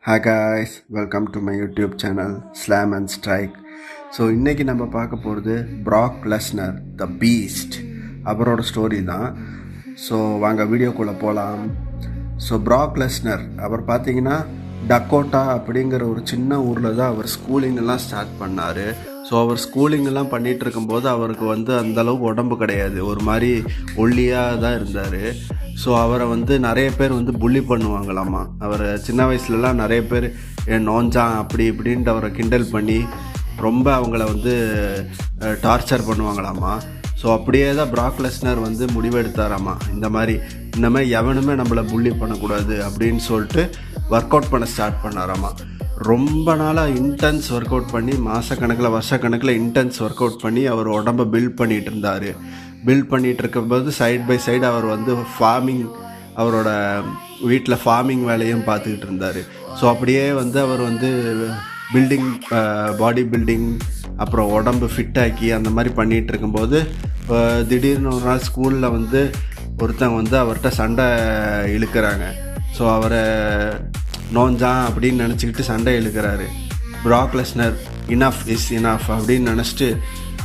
Hi guys, welcome to my YouTube channel Slam and Strike. So இன்றைக்கி நம்ம பார்க்க போகிறது ப்ராக் லெஸ்னர் த Beast அவரோட ஸ்டோரி தான். ஸோ வாங்க வீடியோக்குள்ளே போகலாம். ஸோ ப்ராக் லெஸ்னர் அவர் பார்த்தீங்கன்னா டக்கோட்டா அப்படிங்கிற ஒரு சின்ன ஊரில் தான் அவர் ஸ்கூலிங்கெல்லாம் ஸ்டார்ட் பண்ணார். ஸோ அவர் ஸ்கூலிங்கெல்லாம் பண்ணிகிட்டு இருக்கும்போது அவருக்கு அந்தளவுக்கு உடம்பு கிடையாது, ஒரு மாதிரி ஒல்லியாக தான் இருந்தார். ஸோ அவரை நிறைய பேர் புள்ளி பண்ணுவாங்களாமா. அவர் சின்ன வயசுலலாம் நிறைய பேர் நோஞ்சான் அப்படி இப்படின்ட்டு அவரை கிண்டல் பண்ணி ரொம்ப அவங்கள டார்ச்சர் பண்ணுவாங்களாமா. ஸோ அப்படியே தான் ப்ராக் லெஸ்னர் முடிவெடுத்தாராமா, இந்த மாதிரி எவனுமே நம்மளை புள்ளி பண்ணக்கூடாது அப்படின்னு சொல்லிட்டு ஒர்க் அவுட் பண்ண ஸ்டார்ட் பண்ணாராமா. ரொம்ப நாளாக இன்டென்ஸ் ஒர்க் அவுட் பண்ணி மாதக்கணக்கில் வருஷக்கணக்கில் இன்டென்ஸ் ஒர்க் அவுட் பண்ணி அவர் உடம்பை பில்ட் பண்ணிகிட்டு இருந்தார். பில்ட் பண்ணிகிட்டு இருக்கும்போது சைட் பை சைடு அவர் ஃபார்மிங், அவரோட வீட்டில் ஃபார்மிங் வேலையும் பார்த்துக்கிட்டு இருந்தார். ஸோ அப்படியே அவர் பில்டிங், பாடி பில்டிங், அப்புறம் உடம்பு ஃபிட்டாக்கி அந்த மாதிரி பண்ணிகிட்டு இருக்கும்போது திடீர்னு ஒரு நாள் ஸ்கூலில் ஒருத்தங்க அவர்கிட்ட சண்டை இழுக்கிறாங்க. ஸோ அவரை நோஞ்சான் அப்படின்னு நினச்சிக்கிட்டு சண்டை இழுக்கிறாரு. Brock Lesnar enough is enough அப்படின்னு நினச்சிட்டு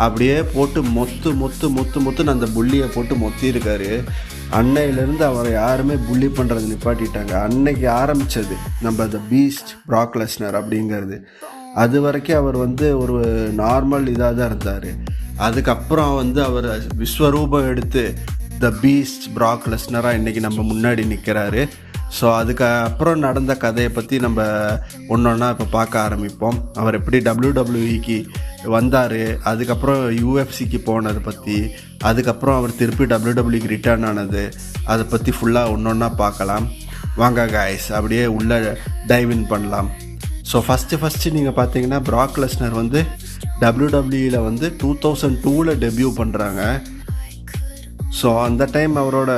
அப்படியே போட்டு மொத்துன்னு அந்த புள்ளியை போட்டு மொத்திருக்காரு. அன்னையிலேருந்து அவரை யாருமே புள்ளி பண்ணுறது நிப்பாட்டிட்டாங்க. அன்னைக்கு ஆரம்பித்தது நம்ம த பீஸ்ட் ப்ராக் லெஸ்னர் அப்படிங்கிறது. அது வரைக்கும் அவர் ஒரு நார்மல் இதாக தான் இருந்தார். அதுக்கப்புறம் அவர் விஸ்வரூபம் எடுத்து த பீஸ்ட் ப்ராக் லெஸ்னராக இன்றைக்கி நம்ம முன்னாடி நிற்கிறாரு. ஸோ அதுக்கப்புறம் நடந்த கதையை பற்றி நம்ம ஒன்றொன்னா இப்போ பார்க்க ஆரம்பிப்போம். அவர் எப்படி WWEக்கு வந்தார், அதுக்கப்புறம் UFC போனதை பற்றி, அதுக்கப்புறம் அவர் திருப்பி WWEக்கு ரிட்டர்ன் ஆனது, அதை பற்றி ஃபுல்லாக ஒன்றொன்னா பார்க்கலாம். வாங்க காய்ஸ், அப்படியே உள்ளே டைவ் இன் பண்ணலாம். ஸோ ஃபஸ்ட்டு நீங்கள் பார்த்தீங்கன்னா ப்ராக் லெஸ்னர் WWEயில் 2002 டெபியூ பண்ணுறாங்க. ஸோ அந்த டைம் அவரோட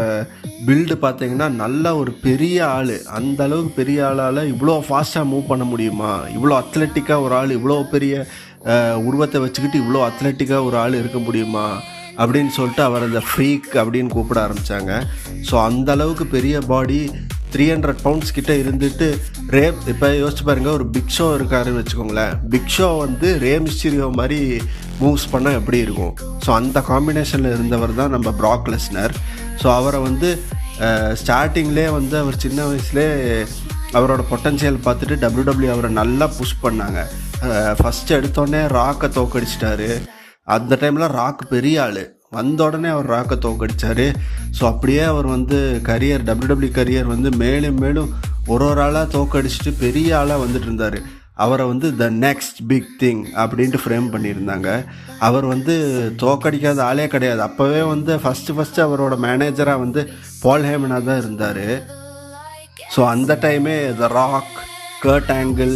பில்டு பார்த்தீங்கன்னா நல்ல ஒரு பெரிய ஆள், அந்த அளவுக்கு பெரிய ஆளால் இவ்வளோ ஃபாஸ்ட்டாக மூவ் பண்ண முடியுமா, இவ்வளோ அத்லெட்டிக்காக ஒரு ஆள், இவ்வளோ பெரிய உருவத்தை வச்சுக்கிட்டு இவ்வளோ அத்லெட்டிக்காக ஒரு ஆள் இருக்க முடியுமா அப்படின்னு சொல்லிட்டு அவர் அந்த ஃப்ரீக் அப்படின்னு கூப்பிட ஆரம்பித்தாங்க. ஸோ அந்த அளவுக்கு பெரிய பாடி, 300 பவுண்ட்ஸ் கிட்டே இருந்துட்டு இப்போ யோசிச்சு பாருங்கள், ஒரு பிக் ஷோ இருக்காருன்னு வச்சுக்கோங்களேன். பிக் ஷோ ரே மிஸ்டீரியோ மாதிரி மூவ்ஸ் பண்ணால் எப்படி இருக்கும். ஸோ அந்த காம்பினேஷனில் இருந்தவர் தான் நம்ம ப்ராக் லெஸ்னர். ஸோ அவரை ஸ்டார்டிங்லேயே அவர் சின்ன வயசுலேயே அவரோட பொட்டன்ஷியல் பார்த்துட்டு WWE அவரை நல்லா புஷ் பண்ணாங்க. ஃபஸ்ட்டு எடுத்தோடனே ராக்கை தோக்கடிச்சிட்டாரு. அந்த டைமில் ராக் பெரிய ஆள், வந்த உடனே அவர் ராக்கை தோக்கடிச்சார். ஸோ அப்படியே அவர் கரியர், WWE கரியர் மேலும் மேலும் ஒரு ஆளாக தோக்கடிச்சிட்டு பெரிய ஆளாக வந்துட்டு இருந்தார். அவரை த நெக்ஸ்ட் பிக் திங் அப்படின்ட்டு ஃப்ரேம் பண்ணியிருந்தாங்க. அவர் தோக்கடிக்காத ஆளே கிடையாது. அப்போவே ஃபஸ்ட்டு அவரோட மேனேஜராக பால் ஹேமனாக தான் இருந்தார். ஸோ அந்த டைமே the Rock, Kurt Angle,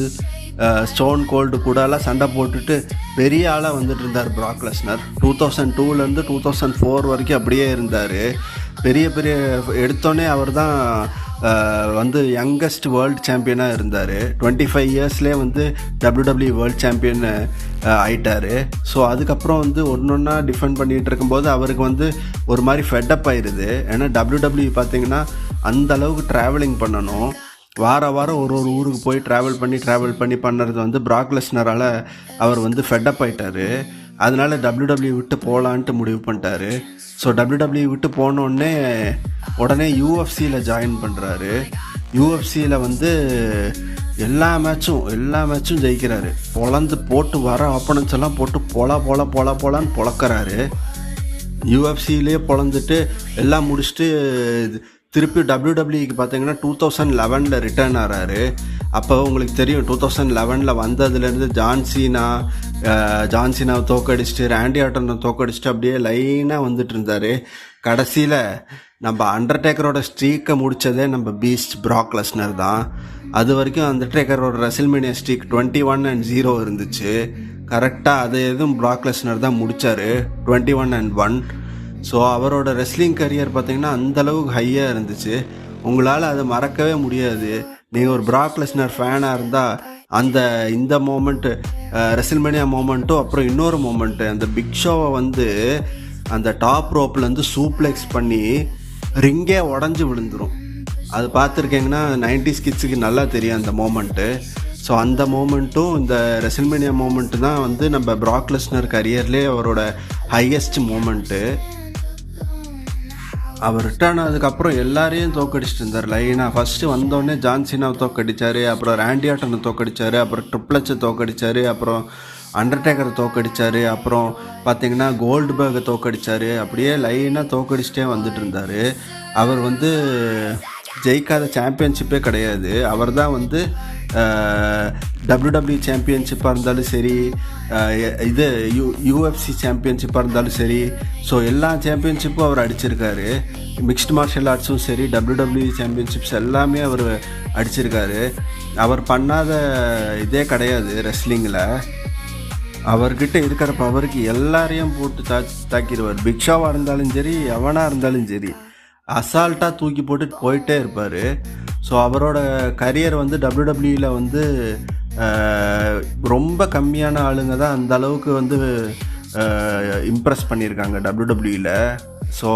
Stone Cold கூடலாம் சண்டை போட்டுட்டு பெரிய ஆளாக இருந்தார் ப்ராக் லெஸ்னர். 2002 2004 வரைக்கும் அப்படியே இருந்தார். பெரிய எடுத்தோடனே அவர் தான் யங்கஸ்ட் வேர்ல்டு சாம்பியனாக இருந்தார். 25 இயர்ஸ்லேயே WWE வேர்ல்டு சாம்பியன் ஆயிட்டார். ஸோ அதுக்கப்புறம் ஒன்றா டிஃபெண்ட் பண்ணிகிட்டு இருக்கும்போது அவருக்கு ஒரு மாதிரி ஃபெட்டப் ஆயிடுது. ஏன்னா WWE பார்த்திங்கன்னா அந்த அளவுக்கு ட்ராவலிங் பண்ணணும், வாரம் ஒரு ஊருக்கு போய் ட்ராவல் பண்ணி பண்ணுறது ப்ராக் லெஸ்னரால் அவர் ஃபெட்டப் ஆகிட்டார். அதனால் WWE விட்டு போகலான்ட்டு முடிவு பண்ணிட்டாரு. ஸோ WWE விட்டு உடனே UFC ஜாயின் பண்ணுறாரு. UFCயில் எல்லா மேட்சும் ஜெயிக்கிறாரு. போட்டு வர ஆப்போனன்ஸ் எல்லாம் போட்டு போலான்னு பொழக்கிறாரு. UFCயிலே பொழந்துட்டு எல்லாம் முடிச்சுட்டு திருப்பி WWEக்கு பார்த்தீங்கன்னா 2011 ரிட்டர்ன் ஆகிறாரு. அப்போ உங்களுக்கு தெரியும், 2011 வந்ததுலேருந்து ஜான்சீனாவை தோக்கடிச்சிட்டு, ரேண்டி ஆர்டனை தோக்கடிச்சிட்டு அப்படியே லைனாக வந்துட்டு இருந்தார். கடைசியில் நம்ம அண்டர்டேக்கரோட ஸ்ட்ரீக்கை முடித்ததே நம்ம பீஸ்ட் ப்ராக் லெஸ்னர் தான். அது வரைக்கும் அண்டர்டேக்கரோட ரெசில்மேனியா ஸ்ட்ரீக் 21-0 இருந்துச்சு. கரெக்டாக அதை எதுவும் ப்ராக் லெஸ்னர் தான் முடித்தார், 21-1. ஸோ அவரோட ரெஸ்லிங் கரியர் பார்த்திங்கன்னா அந்தளவுக்கு ஹையாக இருந்துச்சு. உங்களால் அதை மறக்கவே முடியாது. நீங்கள் ஒரு ப்ராக் லெஸ்னர் ஃபேனாக இருந்தால் இந்த மூமெண்ட்டு, ரெசில்மேனியா மூமெண்ட்டும், அப்புறம் இன்னொரு மூமெண்ட்டு, அந்த பிக் ஷோவை அந்த டாப் ரோப்லேருந்து சூப்ளெக்ஸ் பண்ணி ரிங்கே உடஞ்சி விழுந்துடும். அது பார்த்துருக்கீங்கன்னா 90s கிட்ஸுக்கு நல்லா தெரியும் அந்த மோமெண்ட்டு. ஸோ அந்த மோமெண்ட்டும் இந்த ரெசல்மேனியா மோமெண்ட்டு தான் வந்து நம்ம ப்ராக் லெஸ்னர் கரியர்லேயே அவரோட ஹையஸ்ட் மோமெண்ட்டு. அவர் ரிட்டர்ன் ஆனதுக்கப்புறம் எல்லாரையும் தோக்கடிச்சிட்டு இருந்தார் லைனாக. ஃபஸ்ட்டு வந்தோடனே ஜான்சினாவை தோக்கடிச்சார், அப்புறம் ராண்டி ஆர்டனை தோக்கடிச்சார், அப்புறம் ட்ரிப்ளச்சை தோக்கடிச்சார், அப்புறம் அண்டர்டேக்கரை தோக்கடிச்சார், அப்புறம் பார்த்திங்கன்னா கோல்ட்பர்கை தோக்கடிச்சார். அப்படியே லைனாக தோக்கடிச்சிட்டே வந்துட்டு இருந்தார். அவர் வந்து ஜெயிக்காத சாம்பியன்ஷிப்பே கிடையாது. அவர் தான் வந்து WWE சாம்பியன்ஷிப்பாக இருந்தாலும் சரி, இது UFC சாம்பியன்ஷிப்பாக இருந்தாலும் சரி, ஸோ எல்லா சாம்பியன்ஷிப்பும் அவர் அடிச்சிருக்காரு. மிக்ஸ்டு மார்ஷல் ஆர்ட்ஸும் சரி, WWE சாம்பியன்ஷிப்ஸ் எல்லாமே அவர் அடிச்சிருக்காரு. அவர் பண்ணாத இதே கிடையாது ரெஸ்லிங்கில். அவர்கிட்ட இருக்கிற பவருக்கு எல்லாரையும் போட்டு தாக்கிடுவார். பிக்ஷாவாக இருந்தாலும் சரி, எவனாக இருந்தாலும் சரி, அசால்ட்டாக தூக்கி போட்டு போயிட்டே இருப்பார். ஸோ அவரோட கரியர் வந்து WWEல வந்து ரொம்ப கம்மியான ஆளுங்க தான் அந்த அளவுக்கு வந்து இம்ப்ரெஸ் பண்ணியிருக்காங்க WWEல. ஸோ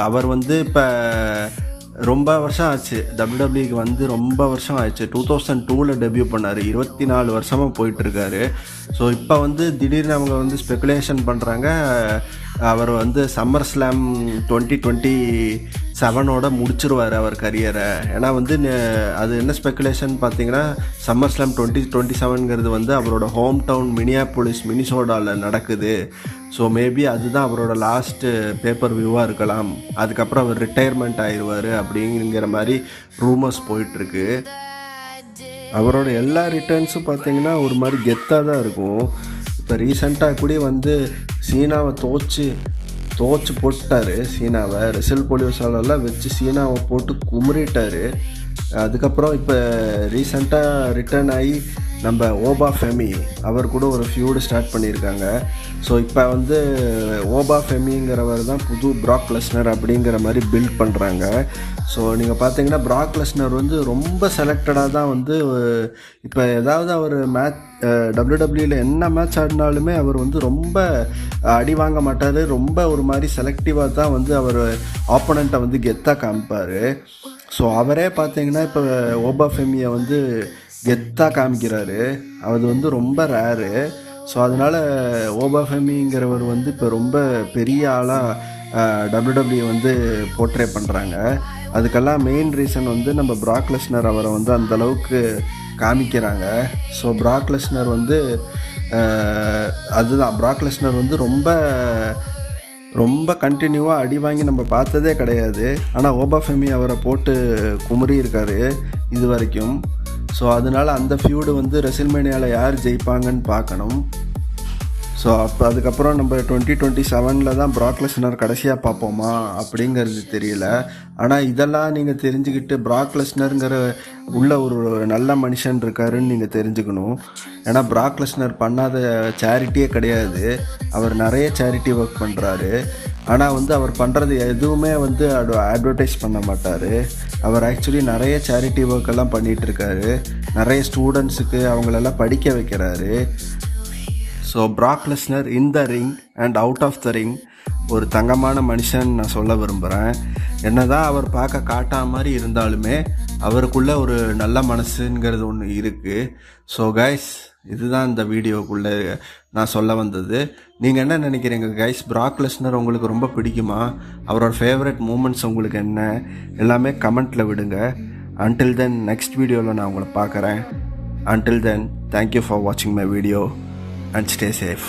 அவர் வந்து இப்போ ரொம்ப வருஷம் ஆச்சு WWEக்கு வந்து, ரொம்ப வருஷம் ஆச்சு. 2002 டெபியூ பண்ணார். 24 வருஷமாக போயிட்டுருக்காரு. ஸோ இப்போ வந்து திடீர்னு அவங்க வந்து ஸ்பெகுலேஷன் பண்ணுறாங்க, அவர் வந்து சம்மர் ஸ்லாம் 2027 முடிச்சிருவார் அவர் கரியரை. ஏன்னா வந்து அது என்ன ஸ்பெகுலேஷன் பார்த்தீங்கன்னா, சம்மர் ஸ்லாம் 2027 வந்து அவரோட ஹோம் டவுன் மினியாபோலிஸ் மினிசோடாவில் நடக்குது. ஸோ மேபி அதுதான் அவரோட லாஸ்ட்டு பேப்பர் வியூவாக இருக்கலாம். அதுக்கப்புறம் அவர் ரிட்டையர்மெண்ட் ஆயிடுவார் அப்படிங்கிற மாதிரி ரூமர்ஸ் போயிட்டுருக்கு. அவரோட எல்லா ரிட்டர்ன்ஸும் பார்த்தீங்கன்னா ஒரு மாதிரி கெத்தாக தான் இருக்கும். இப்போ ரீசெண்டாக கூட வந்து சீனாவை தோச்சு போட்டார். சீனாவை ரெசல் போலியோசாலெல்லாம் வச்சு சீனாவை போட்டு குமுறிட்டார். அதுக்கப்புறம் இப்போ ரீசெண்டாக ரிட்டர்ன் ஆகி நம்ம ஓபா ஃபெமி அவர் கூட ஒரு ஃபியூடு ஸ்டார்ட் பண்ணியிருக்காங்க. ஸோ இப்போ வந்து ஓபா ஃபெமிங்கிறவர் தான் புது ப்ராக் லெஸ்னர் அப்படிங்கிற மாதிரி பில்ட் பண்ணுறாங்க. ஸோ நீங்கள் பார்த்தீங்கன்னா ப்ராக் லெஸ்னர் வந்து ரொம்ப செலக்டடாக தான் வந்து, இப்போ ஏதாவது அவர் மேட்ச் WWEல என்ன மேட்ச் ஆடினாலுமே அவர் வந்து ரொம்ப அடி வாங்க மாட்டார். ரொம்ப ஒரு மாதிரி செலக்டிவாக தான் வந்து அவர் ஆப்போனண்ட்டை வந்து கெத்தாக காமிப்பார். ஸோ அவரே பார்த்தீங்கன்னா இப்போ ஓபா ஃபெமியை வந்து கெத்தாக காமிக்கிறாரு. அது வந்து ரொம்ப ரேரு. ஸோ அதனால் ஓபா ஃபெமிங்கிறவர் வந்து இப்போ ரொம்ப பெரிய ஆளாக WWE வந்து போர்ட்ரே பண்ணுறாங்க. அதுக்கெல்லாம் மெயின் ரீசன் வந்து நம்ம ப்ராக் லெஸ்னர் அவரை வந்து அந்தளவுக்கு காமிக்கிறாங்க. ஸோ ப்ராக் லெஸ்னர் வந்து அதுதான், ப்ராக் லெஸ்னர் வந்து ரொம்ப கண்டினியூவாக அடி வாங்கி நம்ம பார்த்ததே கிடையாது. ஆனால் ஓபா ஃபெமி அவரை போட்டு குமுறி இருக்கார் இது வரைக்கும். ஸோ அதனால் அந்த ஃபியூடு வந்து ரெசில்மேனியாவில் யார் ஜெயிப்பாங்கன்னு பார்க்கணும். ஸோ அதுக்கப்புறம் நம்ம 2027 தான் ப்ராக் லெஸ்னர் கடைசியாக பார்ப்போமா அப்படிங்கிறது தெரியல. ஆனால் இதெல்லாம் நீங்கள் தெரிஞ்சுக்கிட்டு ப்ராக் லெஸ்னருங்கிற உள்ள ஒரு நல்ல மனுஷன் இருக்காருன்னு நீங்கள் தெரிஞ்சுக்கணும். ஏன்னா ப்ராக் லெஸ்னர் பண்ணாத சேரிட்டியே கிடையாது. அவர் நிறைய சேரிட்டி ஒர்க் பண்ணுறாரு. ஆனால் வந்து அவர் பண்ணுறது எதுவுமே வந்து அட்வர்டைஸ் பண்ண மாட்டார். அவர் ஆக்சுவலி நிறைய சேரிட்டி ஒர்க் எல்லாம் பண்ணிகிட்ருக்காரு. நிறைய ஸ்டூடெண்ட்ஸுக்கு அவங்களெல்லாம் படிக்க வைக்கிறாரு. So Brock Lesnar in the ring and out of the ring ஒரு தங்கமான மனுஷன் நான் சொல்ல விரும்புகிறேன். என்ன தான் அவர் பார்க்க காட்டா மாதிரி இருந்தாலுமே அவருக்குள்ளே ஒரு நல்ல மனசுங்கிறது ஒன்று இருக்குது. ஸோ கைஸ், இதுதான் இந்த வீடியோக்குள்ளே நான் சொல்ல வந்தது. நீங்கள் என்ன நினைக்கிறீங்க கைஸ்? ப்ராக் லெஸ்னர் உங்களுக்கு ரொம்ப பிடிக்குமா? அவரோட ஃபேவரட் மூமெண்ட்ஸ் உங்களுக்கு என்ன? எல்லாமே கமெண்ட்டில் விடுங்க. until then நெக்ஸ்ட் வீடியோவில் நான் உங்களை பார்க்குறேன். until then thank you for watching my video and stay safe.